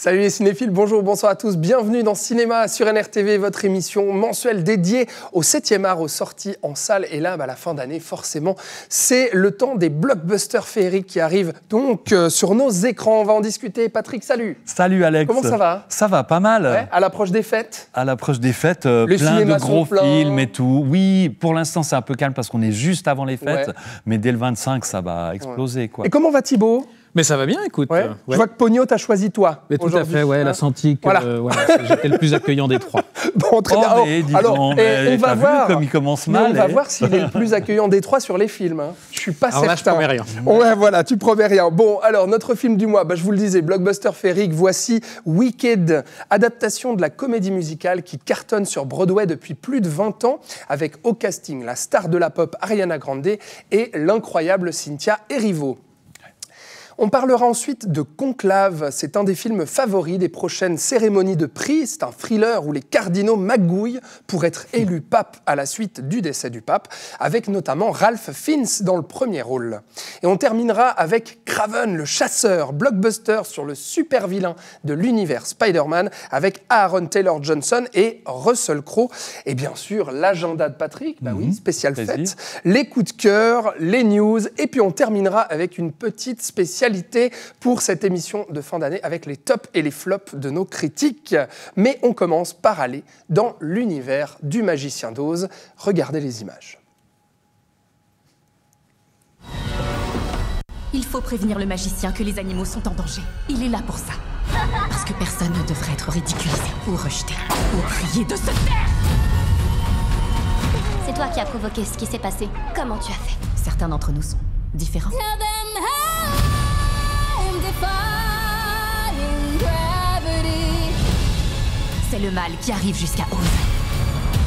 Salut les cinéphiles, bonjour, bonsoir à tous, bienvenue dans Cinéma sur NRTV, votre émission mensuelle dédiée au 7e art, aux sorties en salle. Et là, la fin d'année, forcément, c'est le temps des blockbusters féeriques qui arrivent donc sur nos écrans. On va en discuter. Patrick, salut. Salut Alex. Comment ça va? Ça va, pas mal. Ouais, à l'approche des fêtes? À l'approche des fêtes, plein de gros films et tout. Oui, pour l'instant, c'est un peu calme parce qu'on est juste avant les fêtes. Ouais. Mais dès le 25, ça va exploser. Quoi. Et comment va Thibaut? Mais ça va bien, écoute. Ouais. Je vois que Pogno t'a choisi toi. Mais tout à fait, ouais, elle a senti que j'étais le plus accueillant des trois. Bon, très bien. On va voir comme il commence mal. On va voir s'il est le plus accueillant des trois sur les films. Hein. Je suis pas certain. Là, je promets rien. Ouais, voilà, tu promets rien. Bon, alors notre film du mois, je vous le disais, blockbuster féerique. Voici Wicked, adaptation de la comédie musicale qui cartonne sur Broadway depuis plus de 20 ans, avec au casting la star de la pop Ariana Grande et l'incroyable Cynthia Erivo. On parlera ensuite de Conclave. C'est un des films favoris des prochaines cérémonies de prix. C'est un thriller où les cardinaux magouillent pour être élus pape à la suite du décès du pape, avec notamment Ralph Fiennes dans le premier rôle. Et on terminera avec Kraven, le chasseur, blockbuster sur le super vilain de l'univers Spider-Man, avec Aaron Taylor-Johnson et Russell Crowe. Et bien sûr, l'agenda de Patrick, oui, spéciale fête, les coups de cœur, les news, et puis on terminera avec une petite spécialité pour cette émission de fin d'année avec les tops et les flops de nos critiques. Mais on commence par aller dans l'univers du magicien d'Oz. Regardez les images. Il faut prévenir le magicien que les animaux sont en danger. Il est là pour ça. Parce que personne ne devrait être ridiculisé ou rejeté ou prié de se taire. C'est toi qui as provoqué ce qui s'est passé. Comment tu as fait? Certains d'entre nous sont différents. C'est le mal qui arrive jusqu'à Oz.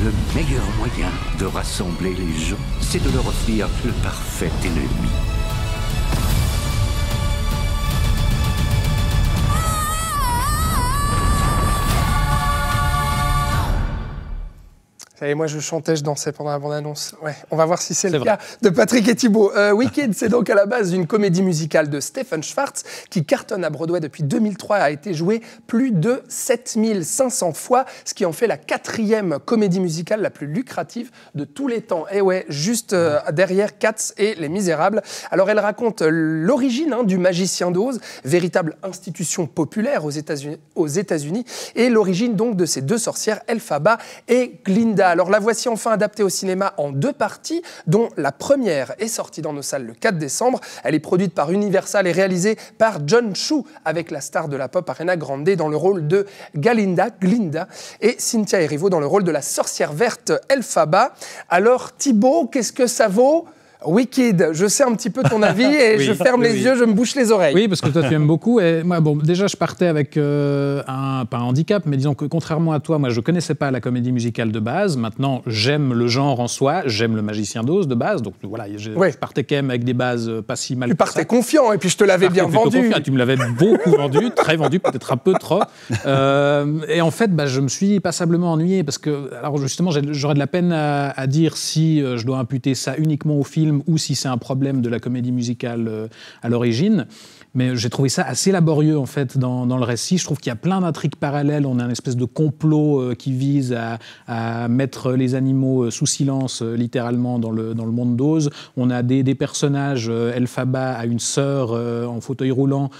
Le meilleur moyen de rassembler les gens, c'est de leur offrir le parfait ennemi. Et moi, je chantais, je dansais pendant la bande-annonce. Ouais, on va voir si c'est le cas de Patrick et Thibaut. Wicked, c'est donc à la base une comédie musicale de Stephen Schwartz qui cartonne à Broadway depuis 2003 et a été jouée plus de 7500 fois, ce qui en fait la 4e comédie musicale la plus lucrative de tous les temps. Et ouais, juste derrière Cats et Les Misérables. Alors, elle raconte l'origine du magicien d'Oz, véritable institution populaire aux États-Unis, et l'origine donc de ces deux sorcières, Elphaba et Glinda. Alors la voici enfin adaptée au cinéma en 2 parties, dont la première est sortie dans nos salles le 4 décembre. Elle est produite par Universal et réalisée par John Chu, avec la star de la pop Ariana Grande dans le rôle de Glinda, et Cynthia Erivo dans le rôle de la sorcière verte Elphaba. Alors Thibaut, qu'est-ce que ça vaut ? Wicked, je sais un petit peu ton avis et je ferme les yeux, je me bouche les oreilles. Oui, parce que toi tu aimes beaucoup. Et moi, déjà je partais avec pas un handicap, mais disons que contrairement à toi, moi je connaissais pas la comédie musicale de base. Maintenant, j'aime le genre en soi, j'aime le magicien d'Oz de base. Donc voilà, je partais quand même avec des bases pas si mal. Tu partais confiant et puis je te l'avais bien vendu. Tu me l'avais beaucoup vendu, très vendu, peut-être un peu trop. Et en fait, je me suis passablement ennuyé parce que, alors justement, j'aurais de la peine à dire si je dois imputer ça uniquement au film ou si c'est un problème de la comédie musicale à l'origine. Mais j'ai trouvé ça assez laborieux, en fait, dans le récit. Je trouve qu'il y a plein d'intrigues parallèles. On a une espèce de complot qui vise à mettre les animaux sous silence, littéralement, dans le monde d'Oz. On a des personnages. Elphaba a une sœur en fauteuil roulant,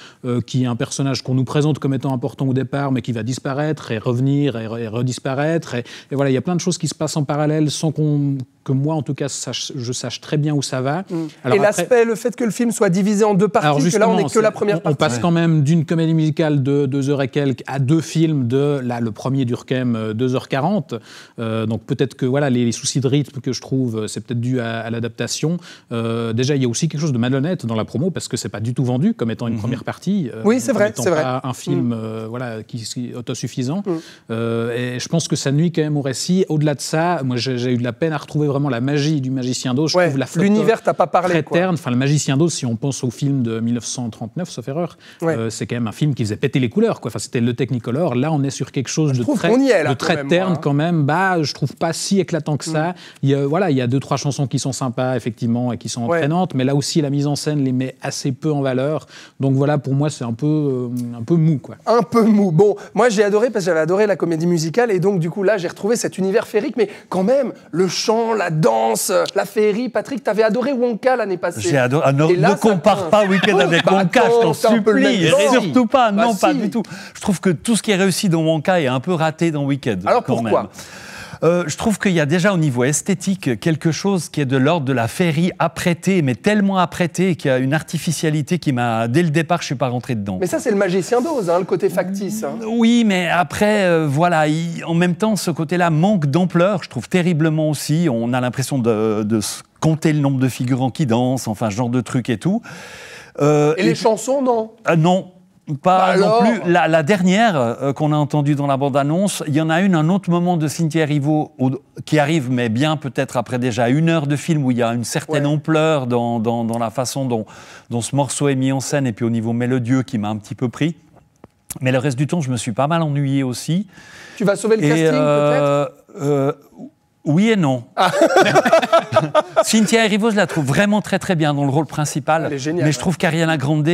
qui est un personnage qu'on nous présente comme étant important au départ, mais qui va disparaître et revenir et redisparaître. Et voilà, il y a plein de choses qui se passent en parallèle sans que moi, en tout cas, je sache très bien où ça va. Alors, et après, le fait que le film soit divisé en 2 parties, que là, on n'est que la première partie. On passe quand même d'une comédie musicale de 2 heures et quelques à 2 films le premier dure quand même 2h40. Donc peut-être que les soucis de rythme que je trouve, c'est peut-être dû à l'adaptation. Déjà, il y a aussi quelque chose de malhonnête dans la promo, parce que c'est pas du tout vendu comme étant une première partie. Oui, c'est vrai, c'est vrai. Pas un film qui est autosuffisant. Et je pense que ça nuit quand même au récit. Au-delà de ça, moi, j'ai eu de la peine à retrouver vraiment la magie du magicien d'Oz. Je trouve la flotte l'univers t'a pas parlé, très quoi. terne. Enfin, Le Magicien d'Oz, si on pense au film de 1939, sauf erreur, c'est quand même un film qui faisait péter les couleurs, quoi. Enfin, c'était le Technicolor. Là, on est sur quelque chose de très terne quand même. Bah, je trouve pas si éclatant que ça. Il y a 2-3 chansons qui sont sympas, effectivement, et qui sont entraînantes, mais là aussi, la mise en scène les met assez peu en valeur. Donc voilà, pour moi, c'est un peu mou, quoi. Un peu mou. Bon, moi, j'ai adoré parce que j'avais adoré la comédie musicale, et donc, du coup, là, j'ai retrouvé cet univers féerique, mais quand même, le chant, la danse, la féerie. Patrick, t'avais adoré Wonka l'année passée. J'ai adoré. Ah, ne compare pas Weekend avec Wonka, je t'en supplie. Surtout pas, pas du tout. Je trouve que tout ce qui est réussi dans Wonka est un peu raté dans Wicked. Alors pourquoi ? Je trouve qu'il y a déjà au niveau esthétique quelque chose qui est de l'ordre de la féerie apprêtée, mais tellement apprêtée qu'il y a une artificialité qui m'a... Dès le départ, je ne suis pas rentré dedans. Mais ça, c'est le Magicien d'Oz, le côté factice. Oui, mais après, en même temps, ce côté-là manque d'ampleur, je trouve terriblement aussi. On a l'impression de compter le nombre de figurants qui dansent, enfin, ce genre de trucs et tout. Et les chansons, non ? Non. Pas non plus. La dernière qu'on a entendue dans la bande-annonce, il y en a un autre moment de Cynthia Erivo qui arrive, mais bien peut-être après déjà 1 heure de film où il y a une certaine ampleur dans la façon dont ce morceau est mis en scène et puis au niveau mélodieux qui m'a un petit peu pris. Mais le reste du temps, je me suis pas mal ennuyé aussi. Tu vas sauver le casting peut-être oui et non. Cynthia Erivo, je la trouve vraiment très très bien dans le rôle principal. Elle est géniale, mais je trouve qu'Ariana Grande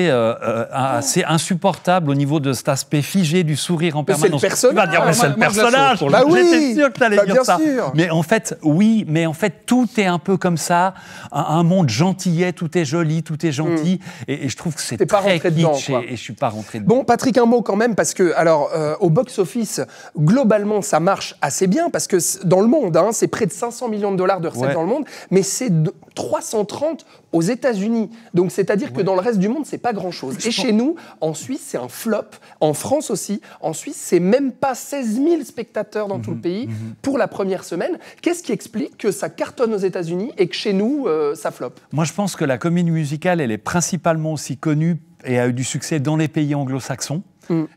c'est insupportable au niveau de cet aspect figé du sourire en permanence. C'est le personnage. Tu vas dire, mais c'est le personnage. J'étais sûr que tu allais dire ça. Sûr. Mais en fait, oui, mais en fait, tout est un peu comme ça. Un monde gentillet, tout est joli, tout est gentil. Et je trouve que c'est très kitsch et je suis pas rentré dedans. Bon, Patrick, un mot quand même, parce que, au box-office, globalement, ça marche assez bien, parce que dans le monde, c'est près de 500 millions de dollars de recettes dans le monde, mais c'est 330 aux États-Unis. Donc, c'est-à-dire que dans le reste du monde, c'est pas grand-chose. Et chez nous, en Suisse, c'est un flop. En France aussi. En Suisse, c'est même pas 16 000 spectateurs dans tout le pays pour la première semaine. Qu'est-ce qui explique que ça cartonne aux États-Unis et que chez nous, ça floppe ? Moi, je pense que la comédie musicale, elle est principalement aussi connue et a eu du succès dans les pays anglo-saxons.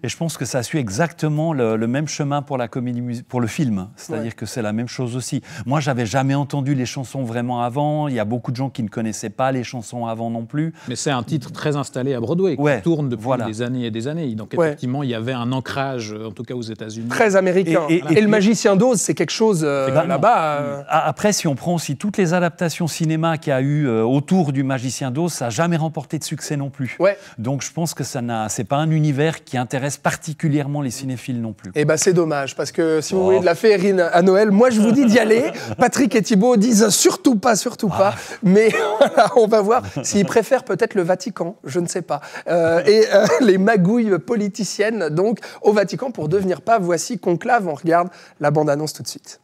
Et je pense que ça suit exactement le même chemin pour la comédie, pour le film. C'est-à-dire que c'est la même chose aussi. Moi, j'avais jamais entendu les chansons vraiment avant. Il y a beaucoup de gens qui ne connaissaient pas les chansons avant non plus. Mais c'est un titre très installé à Broadway, qui tourne depuis des années et des années. Donc effectivement, il y avait un ancrage, en tout cas aux États-Unis. Très américain. Et le Magicien d'Oz, c'est quelque chose là-bas. Après, si on prend aussi toutes les adaptations cinéma qu'il y a eu autour du Magicien d'Oz, ça n'a jamais remporté de succès non plus. Donc je pense que c'est pas un univers qui intéresse particulièrement les cinéphiles non plus. Eh ben c'est dommage, parce que si vous voulez de la féerie à Noël, moi je vous dis d'y aller. Patrick et Thibaut disent surtout pas. Mais voilà, on va voir s'ils préfèrent peut-être le Vatican, je ne sais pas. Et les magouilles politiciennes, donc, au Vatican pour devenir pape. Voici Conclave, on regarde la bande-annonce tout de suite.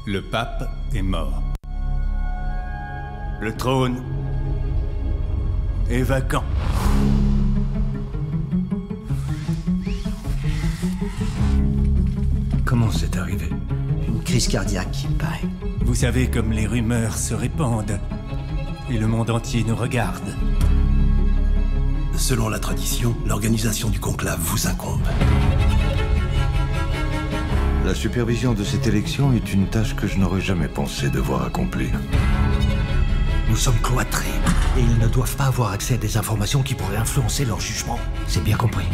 Le pape est mort. Le trône est vacant. Comment c'est arrivé? Une crise cardiaque, il paraît. Vous savez comme les rumeurs se répandent et le monde entier nous regarde. Selon la tradition, l'organisation du conclave vous incombe. La supervision de cette élection est une tâche que je n'aurais jamais pensé devoir accomplir. Nous sommes cloîtrés et ils ne doivent pas avoir accès à des informations qui pourraient influencer leur jugement. C'est bien compris.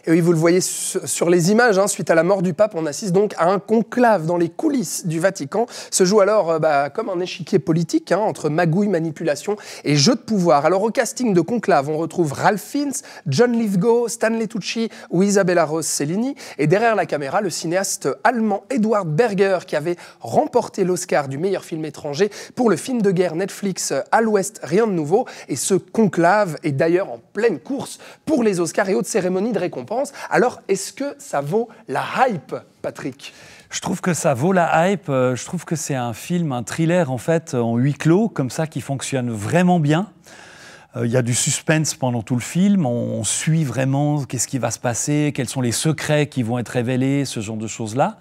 Et oui, vous le voyez sur les images, suite à la mort du pape, on assiste donc à un conclave dans les coulisses du Vatican. Se joue alors comme un échiquier politique entre magouille, manipulation et jeu de pouvoir. Alors au casting de conclave, on retrouve Ralph Fiennes, John Lithgow, Stanley Tucci ou Isabella Rossellini. Et derrière la caméra, le cinéaste allemand Edward Berger, qui avait remporté l'Oscar du meilleur film étranger pour le film de guerre Netflix À l'Ouest, rien de nouveau. Et ce conclave est d'ailleurs en pleine course pour les Oscars et autres cérémonies de récompense. Alors, est-ce que ça vaut la hype, Patrick ? Je trouve que ça vaut la hype. Je trouve que c'est un film, un thriller en fait, en huis clos, comme ça, qui fonctionne vraiment bien. Il y a du suspense pendant tout le film. On suit vraiment qu'est-ce qui va se passer, quels sont les secrets qui vont être révélés, ce genre de choses-là.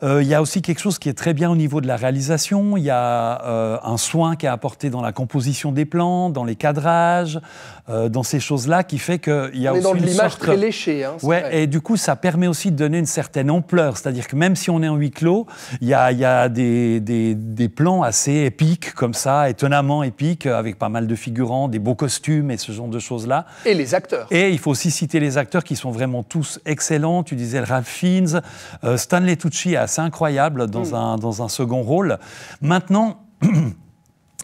Il y a aussi quelque chose qui est très bien au niveau de la réalisation. Il y a un soin qui est apporté dans la composition des plans, dans les cadrages, dans ces choses-là, qui fait qu'il y a aussi dans une l'image sorte... très léchée. Hein, ouais, et du coup, ça permet aussi de donner une certaine ampleur. C'est-à-dire que même si on est en huis clos, il y a des plans assez épiques, comme ça, étonnamment épiques, avec pas mal de figurants, des beaux costumes et ce genre de choses-là. Et les acteurs. Et il faut aussi citer les acteurs qui sont vraiment tous excellents. Tu disais Ralph Fiennes, Stanley Tucci est assez incroyable dans un second rôle. Maintenant...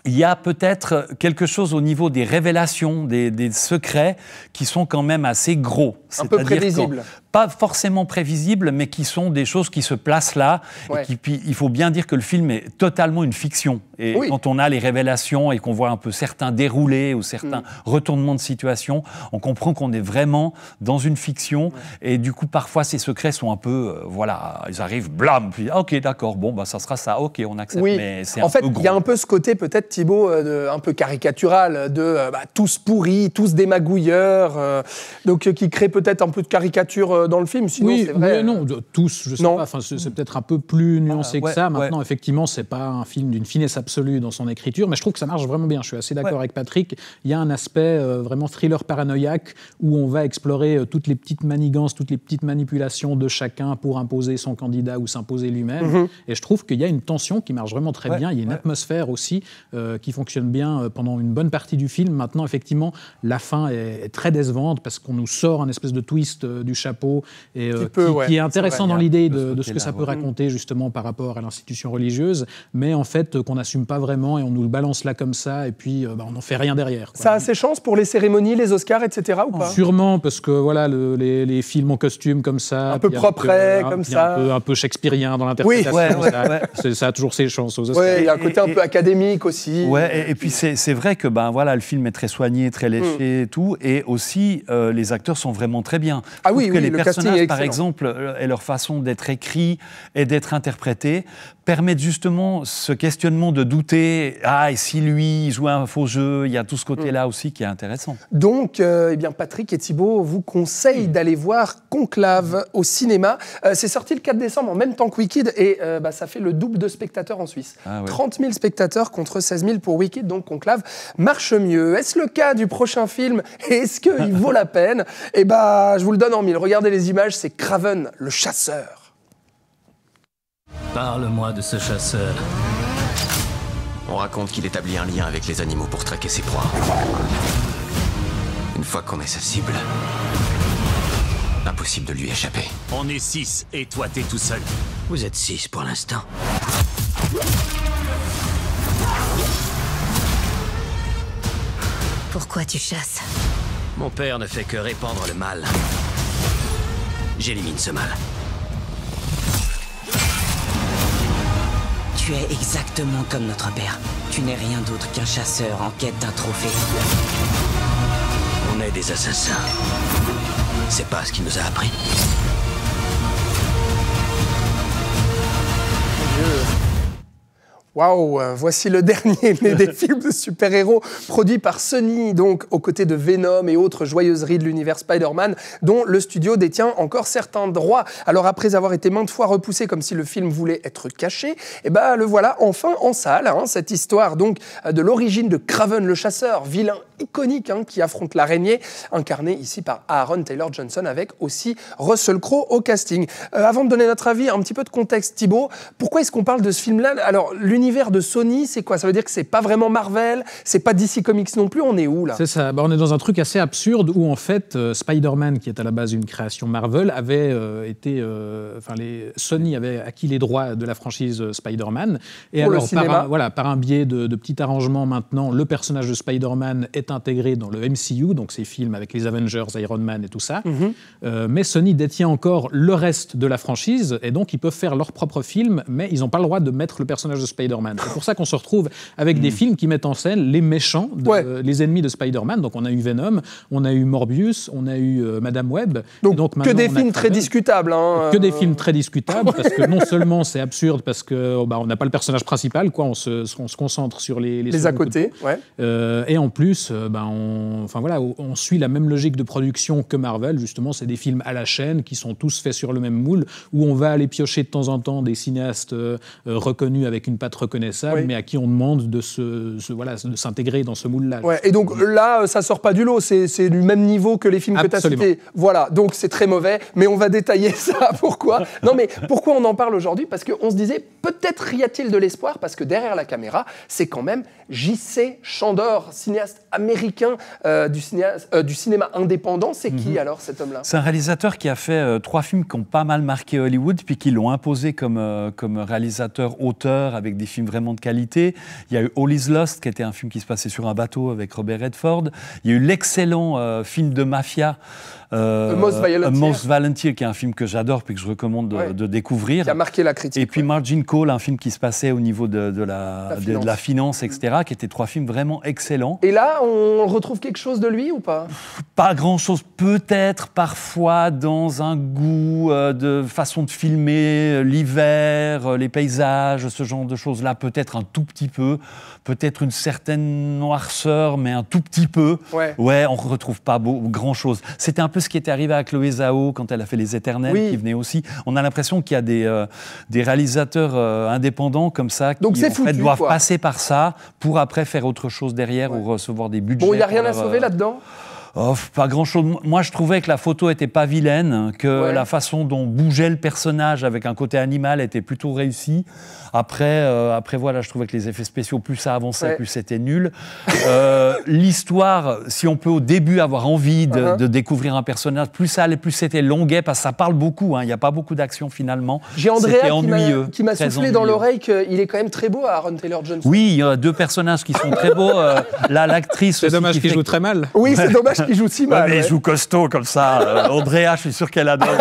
Il y a peut-être quelque chose au niveau des révélations, des secrets qui sont quand même assez gros. Un peu prévisibles. Pas forcément prévisibles, mais qui sont des choses qui se placent là. Ouais. Et puis, il faut bien dire que le film est totalement une fiction. Et quand on a les révélations et qu'on voit un peu certains déroulés ou certains retournements de situation, on comprend qu'on est vraiment dans une fiction. Ouais. Et du coup, parfois, ces secrets sont un peu... voilà, ils arrivent, blam, puis ok, d'accord, bon, bah, ça sera ça, ok, on accepte. Oui. Mais c'est en fait, il y a un peu ce côté, peut-être, Thibaut, un peu caricatural, de tous pourris, tous des magouilleurs, donc qui crée peut-être un peu de caricature dans le film. Sinon, c'est vrai. Oui, non, tous, je sais pas. Enfin, c'est peut-être un peu plus nuancé que ça. Maintenant, effectivement, c'est pas un film d'une finesse absolue dans son écriture, mais je trouve que ça marche vraiment bien. Je suis assez d'accord avec Patrick. Il y a un aspect vraiment thriller paranoïaque où on va explorer toutes les petites manigances, toutes les petites manipulations de chacun pour imposer son candidat ou s'imposer lui-même. Et je trouve qu'il y a une tension qui marche vraiment très bien. Il y a une atmosphère aussi qui fonctionne bien pendant une bonne partie du film. Maintenant, effectivement, la fin est très décevante parce qu'on nous sort un espèce de twist du chapeau et qui est intéressant dans l'idée de ce que ça peut raconter justement par rapport à l'institution religieuse, mais en fait qu'on n'assume pas vraiment et on nous le balance là comme ça et puis on n'en fait rien derrière. Quoi. Ça a ses chances pour les cérémonies, les Oscars, etc. ou pas ? Sûrement, parce que voilà, les films en costume comme ça, un peu propres comme ça, un peu shakespearien dans l'interprétation, ça a toujours ses chances aux Oscars. Oui, il y a un côté un peu académique aussi. Ouais, et puis c'est vrai que le film est très soigné, très léché et tout, et aussi les acteurs sont vraiment très bien. Ah oui, les le personnages, par exemple, et leur façon d'être écrits et d'être interprétés permettent justement ce questionnement de douter. Ah, et si lui, il joue un faux jeu, il y a tout ce côté-là aussi qui est intéressant. Donc, Patrick et Thibaut vous conseillent d'aller voir Conclave au cinéma. C'est sorti le 4 décembre en même temps que Wicked et ça fait le double de spectateurs en Suisse. 30 000 spectateurs contre 16 000 pour Wicked, donc Conclave marche mieux. Est-ce le cas du prochain film et est-ce qu'il vaut la peine ? Je vous le donne en mille. Regardez les images, c'est Craven, le chasseur. Parle-moi de ce chasseur. On raconte qu'il établit un lien avec les animaux pour traquer ses proies. Une fois qu'on est sa cible, impossible de lui échapper. On est 6 et toi t'es tout seul. Vous êtes 6 pour l'instant. Pourquoi tu chasses ? Mon père ne fait que répandre le mal. J'élimine ce mal. Tu es exactement comme notre père. Tu n'es rien d'autre qu'un chasseur en quête d'un trophée. On est des assassins. C'est pas ce qu'il nous a appris. Waouh, voici le dernier des films de super-héros produits par Sony, donc aux côtés de Venom et autres joyeuseries de l'univers Spider-Man, dont le studio détient encore certains droits. Alors après avoir été maintes fois repoussé comme si le film voulait être caché, le voilà enfin en salle, cette histoire donc de l'origine de Craven le chasseur, vilain iconique qui affronte l'araignée, incarné ici par Aaron Taylor Johnson avec aussi Russell Crowe au casting. Avant de donner notre avis, un petit peu de contexte, Thibaut, pourquoi est-ce qu'on parle de ce film-là ? Alors, l'univers de Sony, c'est quoi ? Ça veut dire que c'est pas vraiment Marvel, c'est pas DC Comics non plus, on est où là ? C'est ça, on est dans un truc assez absurde où en fait Spider-Man, qui est à la base une création Marvel, avait Sony avait acquis les droits de la franchise Spider-Man et pour alors par un biais de petits arrangements maintenant, le personnage de Spider-Man est intégré dans le MCU, donc ces films avec les Avengers, Iron Man et tout ça, mais Sony détient encore le reste de la franchise et donc ils peuvent faire leur propre film, mais ils n'ont pas le droit de mettre le personnage de Spider-Man Spider-Man. C'est pour ça qu'on se retrouve avec des films qui mettent en scène les méchants, les ennemis de Spider-Man. Donc on a eu Venom, on a eu Morbius, on a eu Madame Web. Donc que des films très discutables. Que des films très discutables, parce que non seulement c'est absurde, parce qu'on n'a pas le personnage principal, on se concentre sur les à côté. Et en plus, on suit la même logique de production que Marvel. Justement, c'est des films à la chaîne qui sont tous faits sur le même moule, où on va aller piocher de temps en temps des cinéastes reconnus avec une patte reconnaissable, mais à qui on demande de s'intégrer dans ce moule-là. Et donc là, ça sort pas du lot, c'est du même niveau que les films que tu as cités. Voilà, donc c'est très mauvais, mais on va détailler ça. Pourquoi ? Non, mais pourquoi on en parle aujourd'hui ? Parce qu'on se disait, peut-être y a-t-il de l'espoir, parce que derrière la caméra, c'est quand même J.C. Chandor, cinéaste américain du cinéma indépendant. C'est qui alors, cet homme-là ? C'est un réalisateur qui a fait 3 films qui ont pas mal marqué Hollywood, puis qui l'ont imposé comme réalisateur-auteur avec des films vraiment de qualité. Il y a eu All Is Lost, qui était un film qui se passait sur un bateau avec Robert Redford. Il y a eu l'excellent film de mafia, Most Volunteer, qui est un film que j'adore puis que je recommande de découvrir. Qui a marqué la critique. Et puis Margin Call, un film qui se passait au niveau de la finance, etc., qui étaient 3 films vraiment excellents. Et là, on retrouve quelque chose de lui ou pas ? Pas grand-chose, peut-être parfois dans un goût de façon de filmer l'hiver, les paysages, ce genre de choses-là, peut-être un tout petit peu, peut-être une certaine noirceur, mais un tout petit peu. Ouais, on ne retrouve pas grand-chose. C'était un peu ce qui était arrivé à Chloé Zhao quand elle a fait Les Éternels, qui venait aussi. On a l'impression qu'il y a des réalisateurs indépendants comme ça qui doivent passer par ça pour après faire autre chose derrière ou recevoir des budgets. Bon, il n'y a rien à sauver là-dedans ? Pas grand-chose. Moi, je trouvais que la photo était pas vilaine, que la façon dont bougeait le personnage avec un côté animal était plutôt réussie. Après, voilà, je trouvais que les effets spéciaux, plus ça avançait, plus c'était nul. L'histoire, si on peut au début avoir envie de découvrir un personnage, plus ça allait, plus c'était longuet, parce que ça parle beaucoup. Il n'y a pas beaucoup d'action finalement. J'ai Andrea qui m'a soufflé dans l'oreille qu'il est quand même très beau, Aaron Taylor-Johnson. Oui, il y a 2 personnages qui sont très beaux. L'actrice. C'est dommage qu'il joue très mal. Oui, c'est dommage qu'il joue si mal. Mais il joue costaud comme ça. Andrea, je suis sûr qu'elle adore.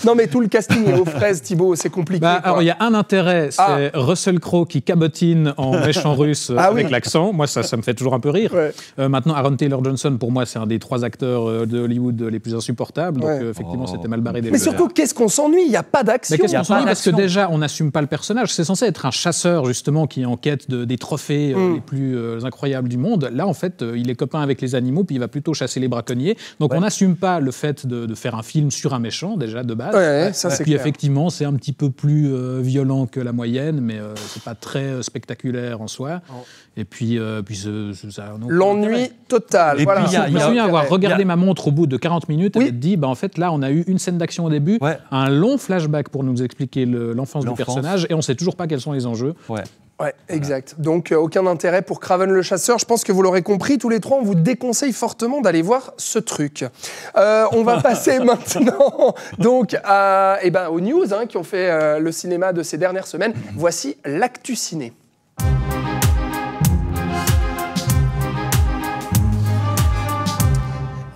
Non, mais tout le casting est aux fraises, Thibaut, c'est compliqué. Alors, il y a un intérêt, c'est Russell Crowe qui cabotine en méchant russe avec l'accent. Moi, ça me fait toujours un peu rire. Maintenant, Aaron Taylor-Johnson, pour moi, c'est un des 3 acteurs de Hollywood les plus insupportables. Donc, effectivement, c'était mal barré dès le Mais surtout, qu'est-ce qu'on s'ennuie ? Il n'y a pas d'action. Mais qu'est-ce qu'on s'ennuie ? Parce que déjà, on n'assume pas le personnage. C'est censé être un chasseur, justement, qui est en quête des trophées les plus incroyables du monde. Là, en fait, il est copain avec les animaux, puis il va plutôt chasser les braconniers. Donc, on n'assume pas le fait de faire un film sur un méchant, déjà, de base. Ça, c'est puis, clair. effectivement, c'est un petit peu plus violent que la moyenne, mais c'est pas très spectaculaire en soi. Et puis ça... L'ennui total. Et puis, je me souviens avoir regardé ma montre au bout de 40 minutes et m'être dit, en fait, là, on a eu une scène d'action au début, un long flashback pour nous expliquer l'enfance du personnage, et on sait toujours pas quels sont les enjeux. Ouais, exact. Donc, aucun intérêt pour Kraven le chasseur. Je pense que vous l'aurez compris, tous les 3, on vous déconseille fortement d'aller voir ce truc. On va passer maintenant donc, aux news qui ont fait le cinéma de ces dernières semaines. Voici l'actu ciné.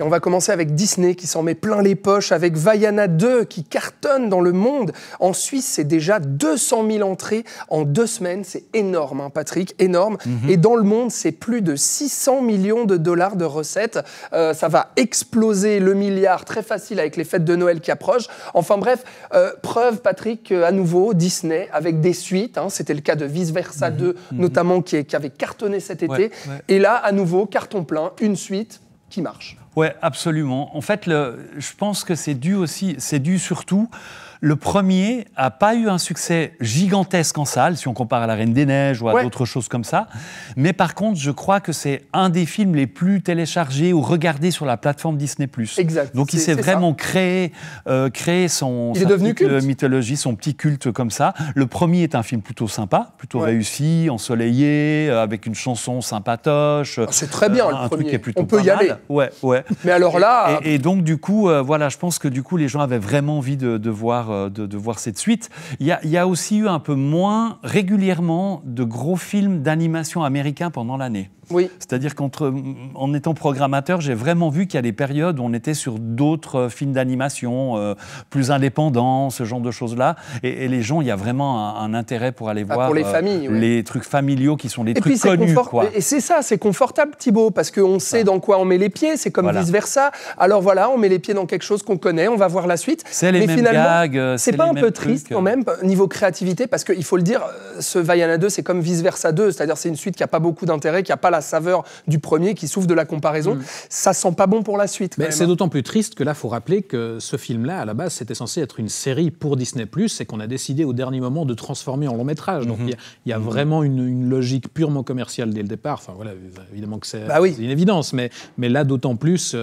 Et on va commencer avec Disney qui s'en met plein les poches avec Vaiana 2 qui cartonne dans le monde. En Suisse, c'est déjà 200 000 entrées en 2 semaines. C'est énorme, Patrick, énorme. Et dans le monde, c'est plus de 600 millions de dollars de recettes. Ça va exploser le milliard très facile avec les fêtes de Noël qui approchent. Enfin bref, preuve, Patrick, à nouveau, Disney avec des suites. C'était le cas de Vice Versa 2, notamment, qui avait cartonné cet été. Et là, à nouveau, carton plein, une suite qui marche. Ouais, absolument. En fait, je pense que c'est dû surtout. Le premier n'a pas eu un succès gigantesque en salle, si on compare à La Reine des Neiges ou à d'autres choses comme ça. Mais par contre, je crois que c'est un des films les plus téléchargés ou regardés sur la plateforme Disney+. Exact. Donc il s'est vraiment créé sa petite mythologie, son petit culte comme ça. Le premier est un film plutôt sympa, plutôt réussi, ensoleillé, avec une chanson sympatoche. C'est très bien, le premier. Truc qui est plutôt on peut y aller. Ouais. Mais alors là... Et donc, du coup, je pense que du coup, les gens avaient vraiment envie de voir cette suite. Il y a aussi eu un peu moins régulièrement de gros films d'animation américains pendant l'année. Oui. C'est-à-dire qu'en étant programmateur, j'ai vraiment vu qu'il y a des périodes où on était sur d'autres films d'animation plus indépendants, ce genre de choses-là. Et les gens, il y a vraiment un intérêt pour aller voir pour les familles, les trucs familiaux qui sont des et trucs puis, connus. Quoi. Et c'est ça, c'est confortable, Thibaut, parce qu'on sait dans quoi on met les pieds, c'est comme vice-versa. Alors voilà, on met les pieds dans quelque chose qu'on connaît, on va voir la suite. C'est les mêmes gags, c'est pas un peu triste quand même, niveau créativité, parce qu'il faut le dire, ce Vaiana 2, c'est comme vice-versa 2, c'est-à-dire c'est une suite qui n'a pas beaucoup d'intérêt, qui n'a pas la saveur du premier, qui souffre de la comparaison. Ça sent pas bon pour la suite. Mais c'est d'autant plus triste que là, il faut rappeler que ce film-là, à la base, c'était censé être une série pour Disney+, et qu'on a décidé au dernier moment de transformer en long métrage. Donc il y a vraiment une logique purement commerciale dès le départ. Enfin voilà, évidemment que c'est une évidence, mais là d'autant plus,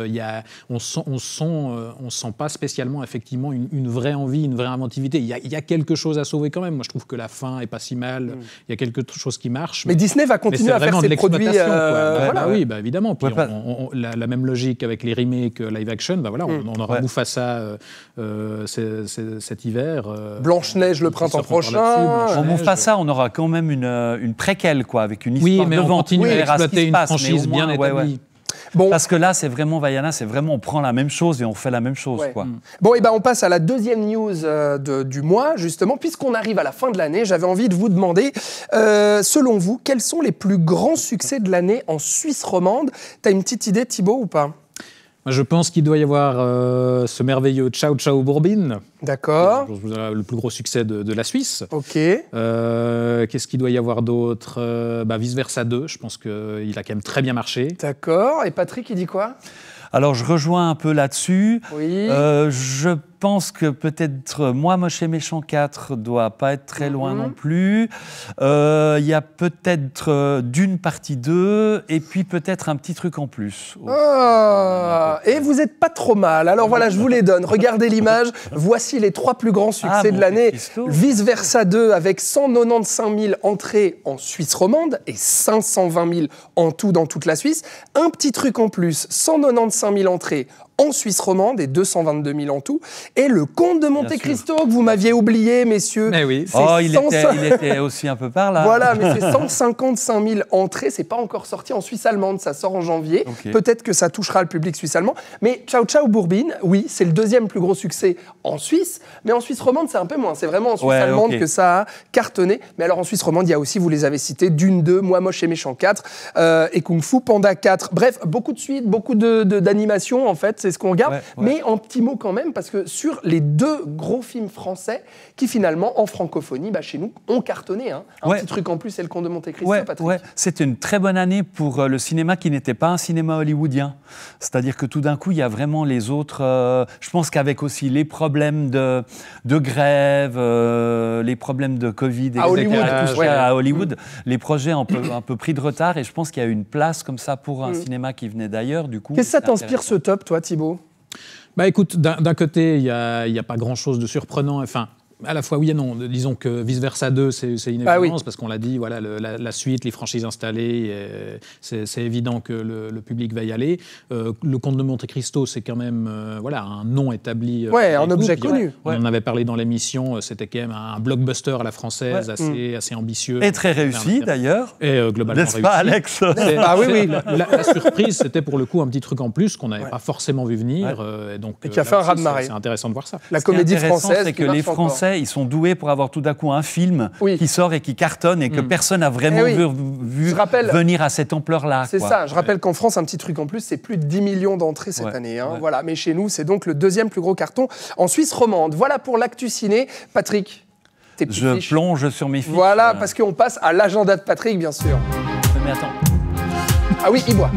on sent pas spécialement effectivement une vraie envie, une vraie inventivité. Il y a quelque chose à sauver quand même. Moi, je trouve que la fin est pas si mal. Il y a quelque chose qui marche. Mais Disney va continuer à faire ses produits. Oui, évidemment. Puis la même logique avec les remakes live action. On aura Mufasa cet hiver. Blanche-Neige le printemps prochain. En Mufasa, on aura quand même une préquelle, quoi, avec une histoire mais devant. On continue à exploiter une franchise bien établie. Bon. Parce que là, c'est vraiment Vaiana, c'est vraiment on prend la même chose et on fait la même chose. Quoi. Bon, et on passe à la deuxième news du mois, justement. Puisqu'on arrive à la fin de l'année, j'avais envie de vous demander, selon vous, quels sont les plus grands succès de l'année en Suisse romande? T'as une petite idée, Thibaut, ou pas? Je pense qu'il doit y avoir ce merveilleux Ciao Ciao Bourbine. D'accord. Le plus gros succès de la Suisse. Ok. Qu'est-ce qu'il doit y avoir d'autre? Vice Versa 2, je pense qu'il a quand même très bien marché. D'accord. Et Patrick, il dit quoi? Alors, je rejoins un peu là-dessus. Oui. Je pense que peut-être Moi, Moche et Méchant 4 doit pas être très loin non plus. Il y a peut-être Dune partie 2 et puis peut-être un petit truc en plus. Et vous n'êtes pas trop mal. Alors voilà, je vous les donne. Regardez l'image. Voici les 3 plus grands succès de l'année. Vice Versa 2 avec 195 000 entrées en Suisse romande et 520 000 en tout dans toute la Suisse. Un petit truc en plus, 195 000 entrées en Suisse romande et 222 000 en tout. Et le Comte de Monte Cristo, que vous m'aviez oublié, messieurs. Mais oui. Il était aussi un peu par là. Voilà, mais c'est 155 000 entrées. C'est pas encore sorti en Suisse allemande. Ça sort en janvier. Okay. Peut-être que ça touchera le public suisse allemand. Mais Ciao Ciao Bourbine, oui, c'est le deuxième plus gros succès en Suisse. Mais en Suisse romande, c'est un peu moins. C'est vraiment en Suisse allemande que ça a cartonné. Mais alors en Suisse romande, il y a aussi, vous les avez cités, Dune 2, Moi Moche et Méchant 4 et Kung Fu Panda 4. Bref, beaucoup de suites, beaucoup d'animations en fait. C'est ce qu'on regarde, mais en petit mot quand même, parce que sur les 2 gros films français qui finalement, en francophonie, chez nous, ont cartonné. Un petit truc en plus, c'est le Comte de Monte Cristo, Patrick. C'était une très bonne année pour le cinéma qui n'était pas un cinéma hollywoodien. C'est-à-dire que tout d'un coup, il y a vraiment les autres... je pense qu'avec aussi les problèmes de grève, les problèmes de Covid, à Hollywood, les projets ont un peu pris de retard, et je pense qu'il y a une place comme ça pour un cinéma qui venait d'ailleurs. Du coup, qu'est-ce que ça t'inspire ce top, toi, Thibaut? Écoute, d'un côté, il n'y a pas grand-chose de surprenant. Enfin, à la fois oui et non. Disons que Vice Versa 2, c'est une évidence, parce qu'on l'a dit, voilà, la suite, les franchises installées, c'est évident que le public va y aller. Le Comte de Monte Cristo, c'est quand même un nom établi. Un objet connu. On en avait parlé dans l'émission, c'était quand même un blockbuster à la française, assez ambitieux. Et très réussi d'ailleurs. Et globalement réussi. N'est-ce pas, Alex? Oui. La surprise, c'était pour le coup un petit truc en plus qu'on n'avait pas forcément vu venir. Et qui a fait un raz-de-marée. C'est intéressant de voir ça. La comédie française, c'est que les Français, ils sont doués pour avoir tout d'un coup un film qui sort et qui cartonne et que personne n'a vraiment vu venir à cette ampleur-là. C'est ça. Je rappelle qu'en France, un petit truc en plus, c'est plus de 10 millions d'entrées cette année. Voilà. Mais chez nous, c'est donc le deuxième plus gros carton en Suisse romande. Voilà pour l'actu ciné. Patrick, tes petites fiches. Je plonge sur mes fiches. Voilà, parce qu'on passe à l'agenda de Patrick, bien sûr. Mais attends. Ah oui, il boit.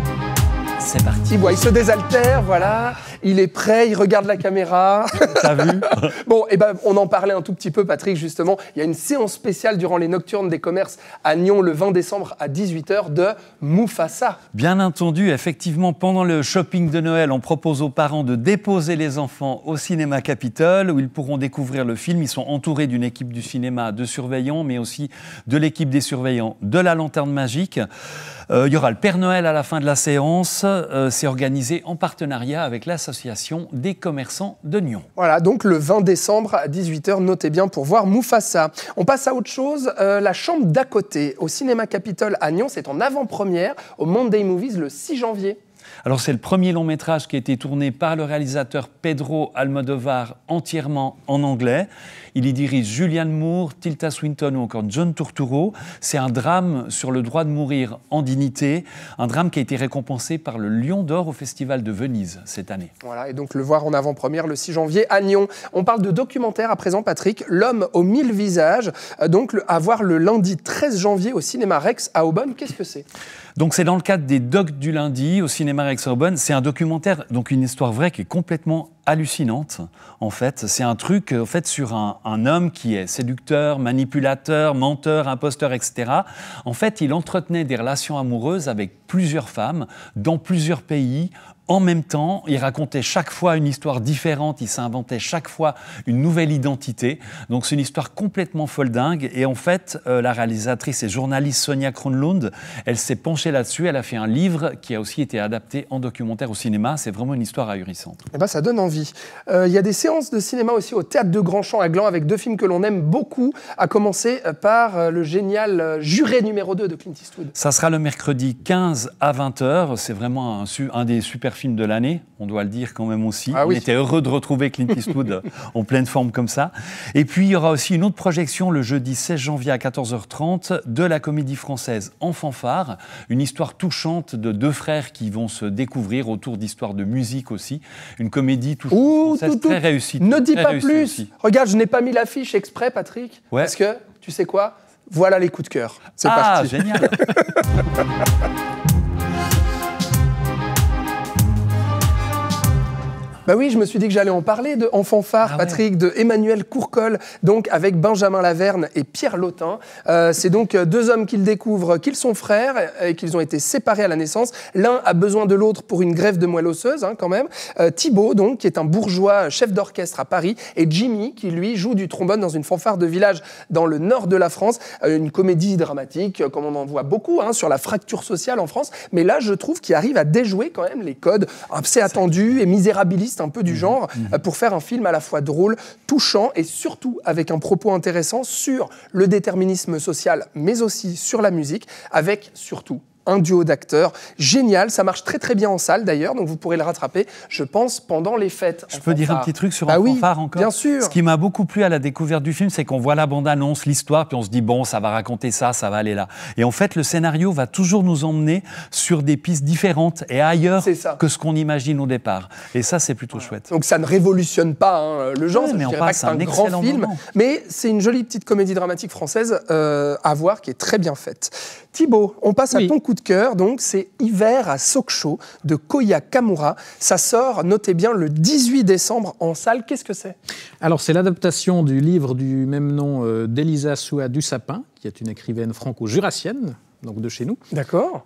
C'est parti. Il boit, il se désaltère, voilà. Il est prêt, il regarde la caméra. T'as vu? Bon, on en parlait un tout petit peu, Patrick, justement. Il y a une séance spéciale durant les Nocturnes des Commerces à Nyon le 20 décembre à 18h de Mufasa. Bien entendu, effectivement, pendant le shopping de Noël, on propose aux parents de déposer les enfants au cinéma Capitole, où ils pourront découvrir le film. Ils sont entourés d'une équipe du cinéma de surveillants, mais aussi de l'équipe des surveillants de la Lanterne Magique. Il y aura le Père Noël à la fin de la séance. C'est organisé en partenariat avec l'Association des commerçants de Nyon. Voilà, donc le 20 décembre à 18h, notez bien pour voir Mufasa. On passe à autre chose, La Chambre d'à côté, au Cinéma Capitole à Nyon. C'est en avant-première au Monday Movies le 6 janvier. Alors c'est le premier long métrage qui a été tourné par le réalisateur Pedro Almodóvar entièrement en anglais. Il y dirige Julianne Moore, Tilda Swinton ou encore John Turturro. C'est un drame sur le droit de mourir en dignité, un drame qui a été récompensé par le Lion d'Or au Festival de Venise cette année. Voilà, et donc le voir en avant-première le 6 janvier à Nyon. On parle de documentaire à présent, Patrick, L'homme aux 1000 visages, donc à voir le lundi 13 janvier au Cinéma Rex à Aubonne. Qu'est-ce que c'est ? Donc c'est dans le cadre des Docs du lundi au Cinéma Rex à Aubonne. C'est un documentaire, donc une histoire vraie qui est complètement hallucinante, en fait. C'est un truc, en fait, sur un homme qui est séducteur, manipulateur, menteur, imposteur, etc. En fait, il entretenait des relations amoureuses avec plusieurs femmes, dans plusieurs pays, en même temps. Il racontait chaque fois une histoire différente, il s'inventait chaque fois une nouvelle identité. Donc c'est une histoire complètement folle dingue. Et en fait, la réalisatrice et journaliste Sonia Kronlund, elle s'est penchée là-dessus. Elle a fait un livre qui a aussi été adapté en documentaire au cinéma. C'est vraiment une histoire ahurissante. Eh ben, ça donne envie. Il y a des séances de cinéma aussi au Théâtre de Grandchamp à Gland avec 2 films que l'on aime beaucoup, à commencer par le génial Juré numéro 2 de Clint Eastwood. Ça sera le mercredi 15 à 20h. C'est vraiment un des super film de l'année, on doit le dire quand même aussi. Ah oui. On était heureux de retrouver Clint Eastwood en pleine forme comme ça. Et puis, il y aura aussi une autre projection le jeudi 16 janvier à 14h30 de la comédie française En fanfare, une histoire touchante de 2 frères qui vont se découvrir autour d'histoires de musique aussi. Une comédie touchante française très réussie. Ne dis très pas réussie plus. aussi. Regarde, je n'ai pas mis l'affiche exprès, Patrick, Ouais. parce que, tu sais quoi ? Voilà les coups de cœur. C'est Ah, parti. génial. Bah oui, je me suis dit que j'allais en parler de En fanfare, Patrick, de Emmanuel Courcol, donc avec Benjamin Laverne et Pierre Lautin. C'est donc 2 hommes qu'ils découvrent qu'ils sont frères et qu'ils ont été séparés à la naissance. L'un a besoin de l'autre pour une greffe de moelle osseuse, quand même. Thibaut, donc, qui est un bourgeois chef d'orchestre à Paris, et Jimmy, qui lui joue du trombone dans une fanfare de village dans le nord de la France. Une comédie dramatique, comme on en voit beaucoup, sur la fracture sociale en France. Mais là, je trouve qu'il arrive à déjouer quand même les codes assez attendus et misérabilistes un peu du genre, pour faire un film à la fois drôle, touchant et surtout avec un propos intéressant sur le déterminisme social, mais aussi sur la musique, avec surtout un duo d'acteurs génial. Ça marche très très bien en salle d'ailleurs, donc vous pourrez le rattraper, je pense, pendant les fêtes. Je peux dire un petit truc sur Un Un fanfare encore ? Bien sûr. Ce qui m'a beaucoup plu à la découverte du film, c'est qu'on voit la bande-annonce, l'histoire, puis on se dit, bon, ça va raconter ça, ça va aller là. Et en fait, le scénario va toujours nous emmener sur des pistes différentes et ailleurs que ce qu'on imagine au départ. Et ça, c'est plutôt chouette. Donc ça ne révolutionne pas le genre, mais je on dirais pas que passe c'est un un grand excellent film, moment. mais c'est une jolie petite comédie dramatique française à voir, qui est très bien faite. Thibaut, on passe à ton coup de cœur, donc c'est Hiver à Soksho de Koya Kamura. Ça sort, notez bien, le 18 décembre en salle. Qu'est-ce que c'est ? Alors, c'est l'adaptation du livre du même nom d'Elisa Soua Dussapin, qui est une écrivaine franco-jurassienne, donc de chez nous. D'accord.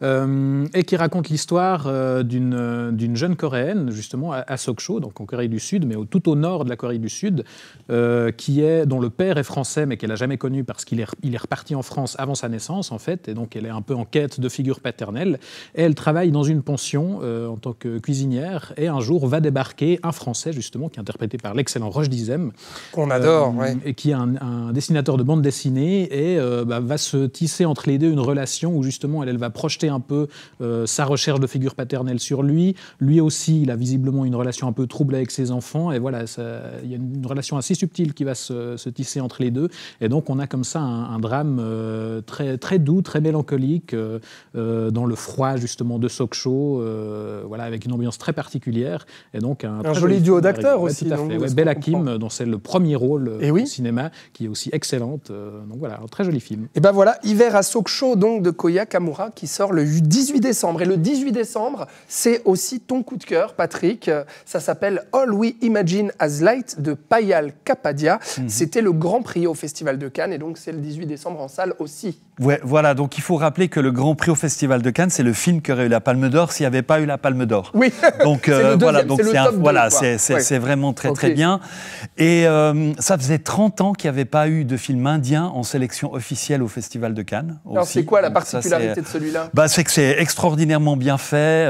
Et qui raconte l'histoire d'une jeune Coréenne, justement, à Soksho, donc en Corée du Sud, mais tout au nord de la Corée du Sud, dont le père est français, mais qu'elle n'a jamais connu parce qu'il est reparti en France avant sa naissance, en fait, et donc elle est un peu en quête de figure paternelle. Et elle travaille dans une pension en tant que cuisinière, et un jour va débarquer un Français, justement, qui est interprété par l'excellent Roche Dizem. Qu'on adore, ouais. Et qui est un dessinateur de bande dessinée, et va se tisser entre les deux une relation où justement elle va projeter un peu sa recherche de figure paternelle sur lui. Lui aussi, il a visiblement une relation un peu trouble avec ses enfants, et voilà, il y a une relation assez subtile qui va se tisser entre les deux, et donc on a comme ça un drame très, très doux, très mélancolique, dans le froid justement de Soksho, voilà, avec une ambiance très particulière, et donc un joli duo d'acteurs aussi. Tout à fait. Ouais, Bella Kim, dont c'est le premier rôle au cinéma, qui est aussi excellente, donc voilà, un très joli film. Et ben voilà, Hiver à Soksho, donc de Koya Kamura, qui sort le 18 décembre. Et le 18 décembre, c'est aussi ton coup de cœur, Patrick. Ça s'appelle All We Imagine as Light de Payal Kapadia. C'était le Grand Prix au Festival de Cannes, et donc c'est le 18 décembre en salle aussi. Ouais, voilà, donc il faut rappeler que le Grand Prix au Festival de Cannes, c'est le film qui aurait eu la Palme d'Or s'il n'y avait pas eu la Palme d'Or. Oui, donc voilà, donc c'est vraiment très très bien. Et ça faisait 30 ans qu'il n'y avait pas eu de film indien en sélection officielle au Festival de Cannes. Alors c'est quoi la particularité particularité de celui-là? C'est que c'est extraordinairement bien fait,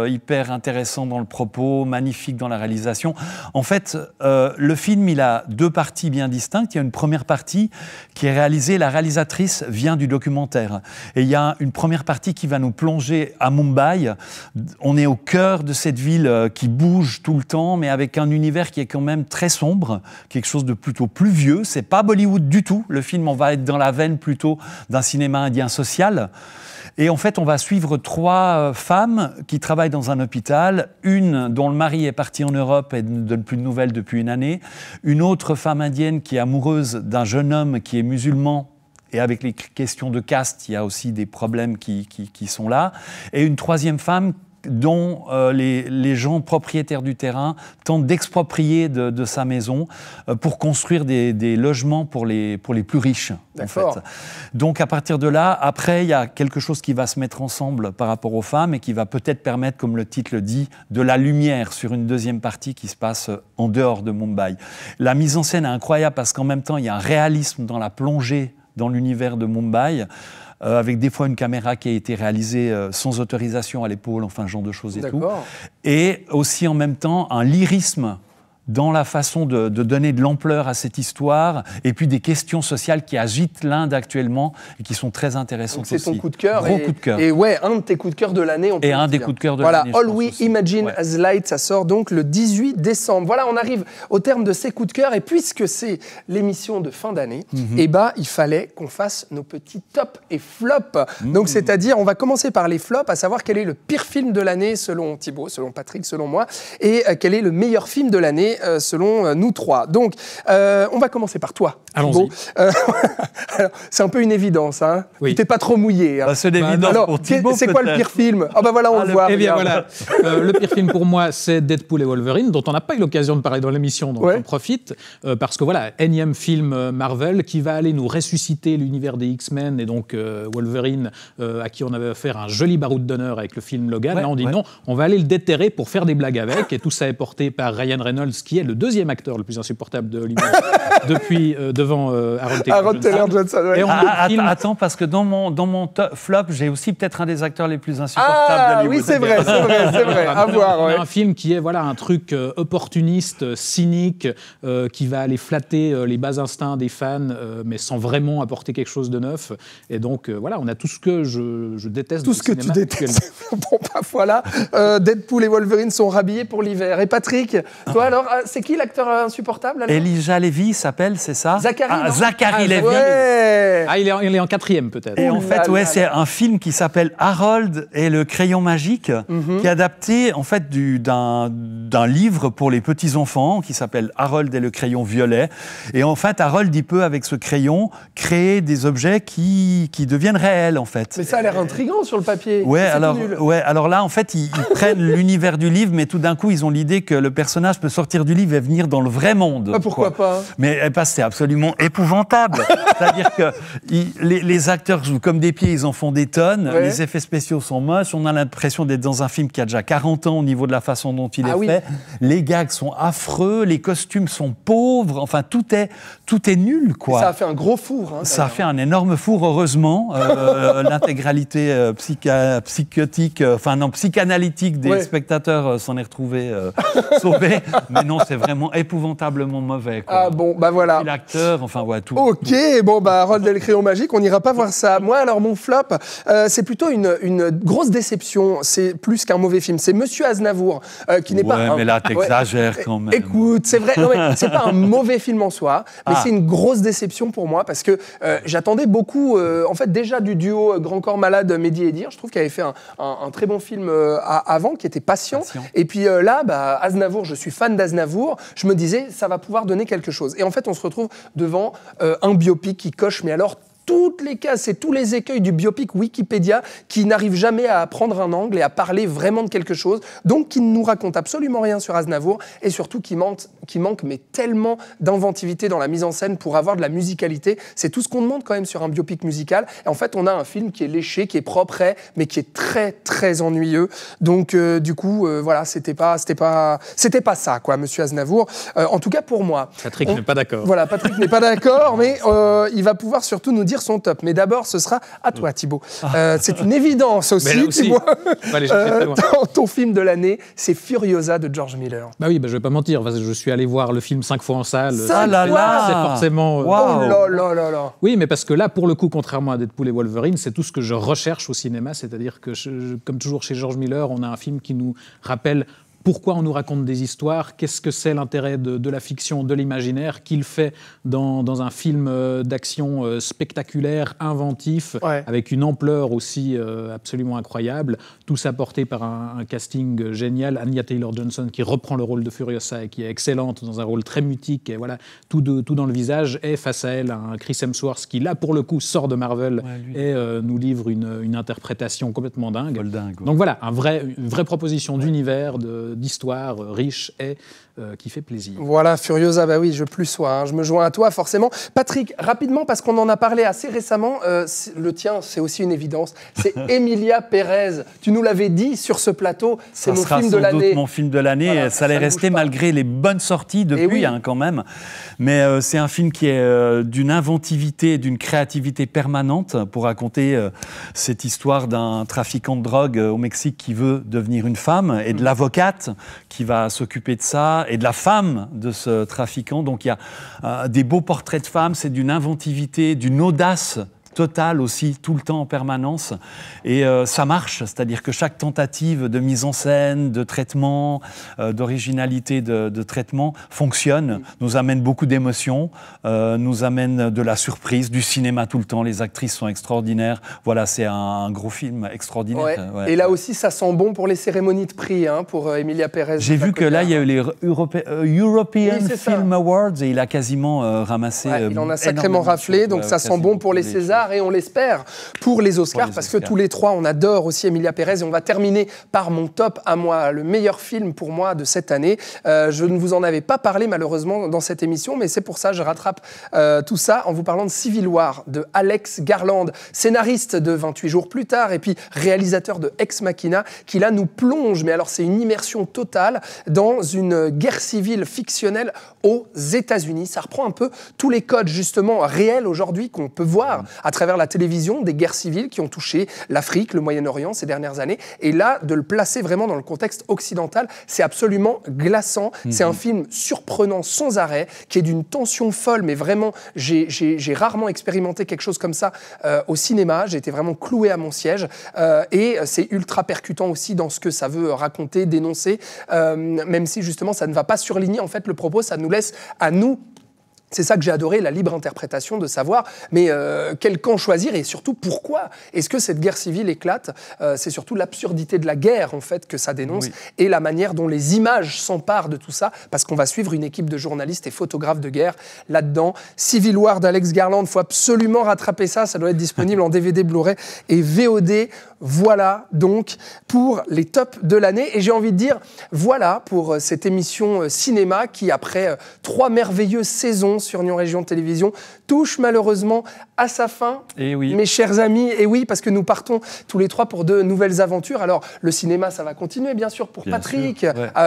hyper intéressant dans le propos, magnifique dans la réalisation. En fait, le film, il a deux parties bien distinctes. Il y a une première partie qui est réalisée, la réalisatrice vient du documentaire. Et il y a une première partie qui va nous plonger à Mumbai. On est au cœur de cette ville qui bouge tout le temps, mais avec un univers qui est quand même très sombre, quelque chose de plutôt pluvieux. C'est pas Bollywood du tout. Le film, on va être dans la veine plutôt d'un cinéma indien social. Et en fait, on va suivre 3 femmes qui travaillent dans un hôpital. Une dont le mari est parti en Europe et ne donne plus de nouvelles depuis une année. Une autre femme indienne qui est amoureuse d'un jeune homme qui est musulman. Et avec les questions de caste, il y a aussi des problèmes qui sont là. Et une troisième femme dont les gens propriétaires du terrain tentent d'exproprier de sa maison pour construire des logements pour les plus riches. En fait. Donc à partir de là, après, il y a quelque chose qui va se mettre ensemble par rapport aux femmes et qui va peut-être permettre, comme le titre le dit, de la lumière sur une deuxième partie qui se passe en dehors de Mumbai. La mise en scène est incroyable parce qu'en même temps, il y a un réalisme dans la plongée dans l'univers de Mumbai, avec des fois une caméra qui a été réalisée sans autorisation à l'épaule, enfin, ce genre de choses et tout. Et aussi en même temps un lyrisme dans la façon de donner de l'ampleur à cette histoire, et puis des questions sociales qui agitent l'Inde actuellement et qui sont très intéressantes aussi. C'est ton coup de cœur. Gros coup de cœur. Et ouais, un de tes coups de cœur de l'année. Et un des coups de cœur de l'année. Voilà, All We Imagine as Light, ça sort donc le 18 décembre. Voilà, on arrive au terme de ces coups de cœur, et puisque c'est l'émission de fin d'année, il fallait qu'on fasse nos petits tops et flops. Donc, c'est-à-dire, on va commencer par les flops, à savoir quel est le pire film de l'année selon Thibaut, selon Patrick, selon moi, et quel est le meilleur film de l'année selon nous 3. Donc, on va commencer par toi. Allons-y. C'est un peu une évidence, hein. Oui. Tu t'es pas trop mouillé. Hein. C'est l'évidence pour Thibaut, c'est quoi le pire film? Ah bah voilà, on le voit. Eh bien voilà, le pire film pour moi, c'est Deadpool et Wolverine, dont on n'a pas eu l'occasion de parler dans l'émission, donc on profite, parce que voilà, énième film Marvel qui va aller nous ressusciter l'univers des X-Men, et donc Wolverine, à qui on avait offert un joli baroud d'honneur avec le film Logan. Là, on dit non, on va aller le déterrer pour faire des blagues avec, et tout ça est porté par Ryan Reynolds, qui est le deuxième acteur le plus insupportable de Hollywood depuis devant Aaron Taylor Johnson. Ouais. Attends, parce que dans mon flop, j'ai aussi peut-être un des acteurs les plus insupportables de Hollywood. Oui, c'est vrai. À voir. Un film qui est un truc opportuniste, cynique, qui va aller flatter les bas instincts des fans, mais sans vraiment apporter quelque chose de neuf. Et donc, on a tout ce que je déteste. Tout ce que tu détestes. Bon, voilà. Deadpool et Wolverine sont rhabillés pour l'hiver. Et Patrick, toi alors, c'est qui l'acteur insupportable alors? Elijah Lévy s'appelle, c'est ça? Zachary Lévy. Ouais. Il est en 4e peut-être. Et en fait, c'est un film qui s'appelle Harold et le crayon magique, qui est adapté en fait d'un livre pour les petits enfants qui s'appelle Harold et le crayon violet. Et en fait, Harold, il peut avec ce crayon créer des objets qui deviennent réels en fait. Mais ça a l'air intriguant sur le papier. Alors là, en fait, ils prennent l'univers du livre, mais tout d'un coup, ils ont l'idée que le personnage peut sortir du livre et venir dans le vrai monde. Pourquoi pas? Mais c'est absolument épouvantable. C'est-à-dire que les acteurs jouent comme des pieds, ils en font des tonnes, les effets spéciaux sont moches, on a l'impression d'être dans un film qui a déjà 40 ans au niveau de la façon dont il est fait. Les gags sont affreux, les costumes sont pauvres, enfin tout est nul, quoi. Et ça a fait un gros four. Hein, ça a fait un énorme four, heureusement. L'intégralité psychanalytique des spectateurs s'en est retrouvée sauvée. Mais non, c'est vraiment épouvantablement mauvais, quoi. Ah bon, bah voilà. Et l'acteur, tout. Ok, bon, Harold et le crayon magique, on n'ira pas voir ça. Moi, alors, mon flop, c'est plutôt une grosse déception. C'est plus qu'un mauvais film. C'est Monsieur Aznavour, qui n'est pas... mais là, t'exagères quand même. Écoute, c'est vrai, non, mais c'est pas un mauvais film en soi, mais c'est une grosse déception pour moi, parce que j'attendais beaucoup, en fait, déjà du duo Grand Corps Malade, Mehdi et Dir. Je trouve qu'il avait fait un très bon film avant, qui était patient. Et puis là, Aznavour, je suis fan d'Aznavour, je me disais, ça va pouvoir donner quelque chose. Et en fait, on se retrouve devant un biopic qui coche, mais alors toutes les cases, c'est tous les écueils du biopic Wikipédia qui n'arrivent jamais à prendre un angle et à parler vraiment de quelque chose, donc qui ne nous raconte absolument rien sur Aznavour, et surtout qui manque mais tellement d'inventivité dans la mise en scène pour avoir de la musicalité. C'est tout ce qu'on demande quand même sur un biopic musical. Et en fait, on a un film qui est léché, qui est propre, mais qui est très très ennuyeux. Donc du coup, c'était pas ça, quoi, Monsieur Aznavour. En tout cas pour moi. Patrick n'est pas d'accord. Voilà, Patrick n'est pas d'accord, mais il va pouvoir surtout nous dire dire son top. Mais d'abord, ce sera à toi, Thibaut. C'est une évidence aussi, Thibaut. Ton film de l'année, c'est Furiosa de George Miller. Bah oui, je vais pas mentir. Je suis allé voir le film 5 fois en salle. C'est forcément. Oh là là là là. Oui, mais parce que là, pour le coup, contrairement à Deadpool et Wolverine, c'est tout ce que je recherche au cinéma. C'est-à-dire que, comme toujours chez George Miller, on a un film qui nous rappelle pourquoi on nous raconte des histoires, qu'est-ce que c'est l'intérêt de la fiction, de l'imaginaire, qu'il fait dans un film d'action spectaculaire, inventif, avec une ampleur aussi absolument incroyable. Tout ça porté par un casting génial. Anya Taylor-Johnson qui reprend le rôle de Furiosa et qui est excellente dans un rôle très mutique, et voilà, tout dans le visage. Et face à elle, un Chris Hemsworth qui, là, pour le coup, sort de Marvel et nous livre une interprétation complètement dingue. Donc voilà, une vraie proposition d'univers, d'histoire riche et qui fait plaisir. Voilà, Furiosa, bah oui, je plus sois, hein, je me joins à toi forcément. Patrick, rapidement, parce qu'on en a parlé assez récemment, le tien, c'est aussi une évidence, c'est Emilia Pérez. Tu nous l'avais dit sur ce plateau, c'est mon film de l'année. Mon film de l'année, voilà, ça allait rester malgré les bonnes sorties depuis, quand même. Mais c'est un film qui est d'une inventivité, d'une créativité permanente pour raconter cette histoire d'un trafiquant de drogue au Mexique qui veut devenir une femme et de l'avocate qui va s'occuper de ça et de la femme de ce trafiquant. Donc il y a des beaux portraits de femmes, c'est d'une inventivité, d'une audace totale aussi, tout le temps en permanence. Et ça marche, c'est-à-dire que chaque tentative de mise en scène, de traitement, d'originalité de traitement fonctionne, nous amène beaucoup d'émotions, nous amène de la surprise, du cinéma tout le temps. Les actrices sont extraordinaires. Voilà, c'est un gros film extraordinaire. Et là aussi, ça sent bon pour les cérémonies de prix, pour Emilia Pérez. J'ai vu que là, il y a eu les European Film Awards et il a quasiment ramassé. Il en a sacrément raflé, donc ça sent bon pour les Césars. Et on l'espère pour les Oscars, parce que tous les trois, on adore aussi Emilia Pérez. Et on va terminer par mon top à moi, le meilleur film pour moi de cette année. Je ne vous en avais pas parlé malheureusement dans cette émission, mais c'est pour ça que je rattrape tout ça en vous parlant de Civil War, de Alex Garland, scénariste de 28 jours plus tard, et puis réalisateur de Ex Machina, qui là nous plonge, mais alors c'est une immersion totale dans une guerre civile fictionnelle aux États-Unis. Ça reprend un peu tous les codes justement réels aujourd'hui qu'on peut voir à travers la télévision, des guerres civiles qui ont touché l'Afrique, le Moyen-Orient ces dernières années. Et là, de le placer vraiment dans le contexte occidental, c'est absolument glaçant. C'est un film surprenant sans arrêt, qui est d'une tension folle, mais vraiment, j'ai rarement expérimenté quelque chose comme ça au cinéma. J'ai été vraiment cloué à mon siège. Et c'est ultra percutant aussi dans ce que ça veut raconter, dénoncer, même si justement ça ne va pas surligner en fait le propos, ça nous laisse à nous. C'est ça que j'ai adoré, la libre interprétation, de savoir mais quel camp choisir et surtout pourquoi est-ce que cette guerre civile éclate. C'est surtout l'absurdité de la guerre en fait que ça dénonce et la manière dont les images s'emparent de tout ça, parce qu'on va suivre une équipe de journalistes et photographes de guerre là-dedans. Civil War d'Alex Garland, il faut absolument rattraper ça, ça doit être disponible en DVD, Blu-ray et VOD. Voilà donc pour les tops de l'année et j'ai envie de dire voilà pour cette émission cinéma qui après 3 merveilleuses saisons sur Nyon Région Télévision touche malheureusement à sa fin, mes chers amis. Et oui, parce que nous partons tous les trois pour de nouvelles aventures. Alors, le cinéma, ça va continuer, bien sûr, pour Patrick,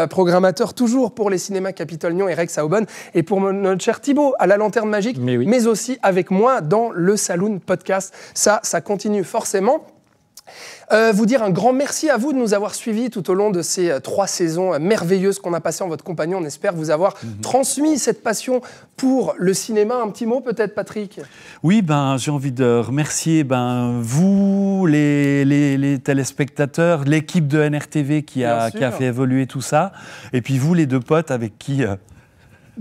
programmateur toujours pour les cinémas Capitole Nyon et Rex à Aubonne, et pour notre cher Thibaut à la Lanterne Magique, mais aussi avec moi dans le Saloon Podcast. Ça continue forcément. Vous dire un grand merci à vous de nous avoir suivis tout au long de ces 3 saisons merveilleuses qu'on a passées en votre compagnie. On espère vous avoir transmis cette passion pour le cinéma. Un petit mot peut-être, Patrick ? Oui, j'ai envie de remercier vous, les téléspectateurs, l'équipe de NRTV qui a fait évoluer tout ça, et puis vous, les 2 potes avec qui...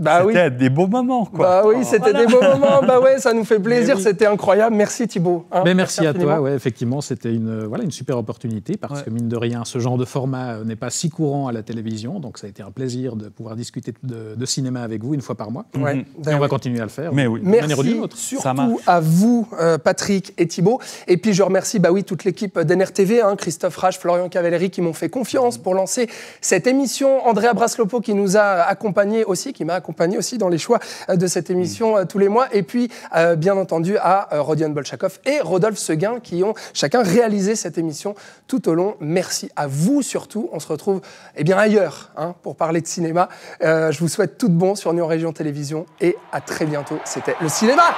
c'était des beaux moments, quoi. C'était des beaux moments. Ça nous fait plaisir. C'était incroyable. Merci Thibaut. Merci à toi. Effectivement, c'était une super opportunité parce que mine de rien, ce genre de format n'est pas si courant à la télévision. Donc ça a été un plaisir de pouvoir discuter de cinéma avec vous une fois par mois. Et on va continuer à le faire. Merci surtout à vous, Patrick et Thibaut. Et puis je remercie toute l'équipe d'NRTV, Christophe Rache, Florian Cavalleri qui m'ont fait confiance pour lancer cette émission. Andrea Braslopo qui nous a accompagnés aussi, qui m'a accompagné aussi dans les choix de cette émission tous les mois. Et puis, bien entendu, à Rodion Bolchakov et Rodolphe Seguin qui ont chacun réalisé cette émission tout au long. Merci à vous surtout. On se retrouve ailleurs pour parler de cinéma. Je vous souhaite tout de bon sur Nyon Région Télévision et à très bientôt. C'était le cinéma.